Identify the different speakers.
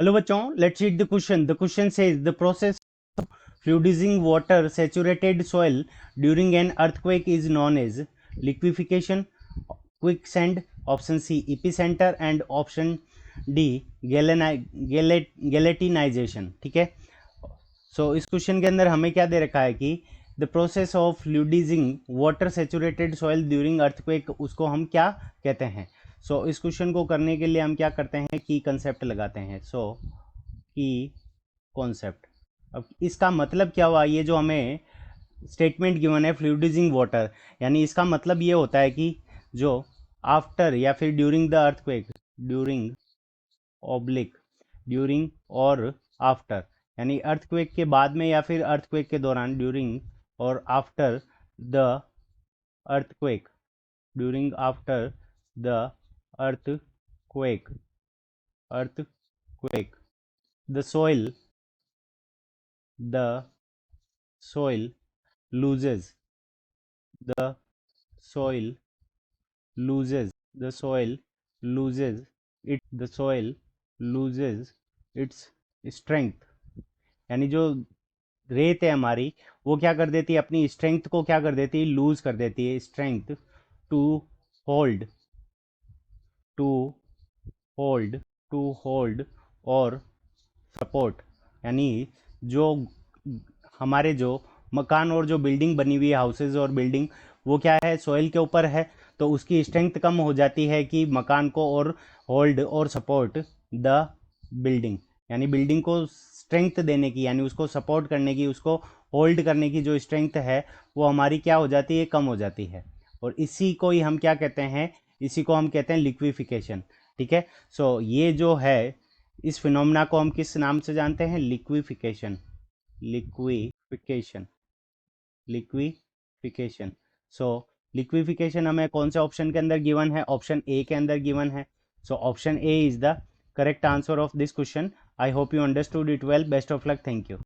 Speaker 1: Hello बच्चों, let's read the question. The question says the process of fluidizing water saturated soil during an earthquake is known as liquefaction, quicksand, option C epicenter and option D gelatinization. ठीक है. सो इस question के अंदर हमें क्या दे रखा है कि the process of fluidising water saturated soil during earthquake, उसको हम क्या कहते हैं. सो इस क्वेश्चन को करने के लिए हम क्या करते हैं, की कंसेप्ट लगाते हैं. सो की कॉन्सेप्ट. अब इसका मतलब क्या हुआ, ये जो हमें स्टेटमेंट गिवन है फ्लूइडिजिंग वाटर, यानी इसका मतलब ये होता है कि जो आफ्टर या फिर during the earthquake, during oblique during और आफ्टर, यानी अर्थक्वेक के बाद में या फिर अर्थक्वेक के दौरान, ड्यूरिंग और after the earthquake, during after the earthquake, earthquake the soil loses, the soil loses, the soil loses it, the soil loses its strength. यानी जो रेत है हमारी, वो क्या कर देती है, अपनी स्ट्रेंथ को क्या कर देती है, लूज कर देती है. Strength to hold, to hold, to hold और सपोर्ट. यानी जो हमारे जो मकान और जो बिल्डिंग बनी हुई है, हाउसेज और बिल्डिंग, वो क्या है, सॉइल के ऊपर है, तो उसकी स्ट्रेंथ कम हो जाती है कि मकान को और होल्ड और सपोर्ट द बिल्डिंग, यानी बिल्डिंग को स्ट्रेंथ देने की, यानी उसको सपोर्ट करने की, उसको होल्ड करने की जो स्ट्रेंथ है वो हमारी क्या हो जाती है, कम हो जाती है. और इसी को ही हम क्या कहते हैं, इसी को हम कहते हैं लिक्विफिकेशन. ठीक है. सो ये जो है, इस फिनोमेना को हम किस नाम से जानते हैं, लिक्विफिकेशन, लिक्विफिकेशन, लिक्विफिकेशन. सो लिक्विफिकेशन हमें कौन से ऑप्शन के अंदर गिवन है, ऑप्शन ए के अंदर गिवन है. So option A is the correct answer of this question. I hope you understood it well. Best of luck. Thank you.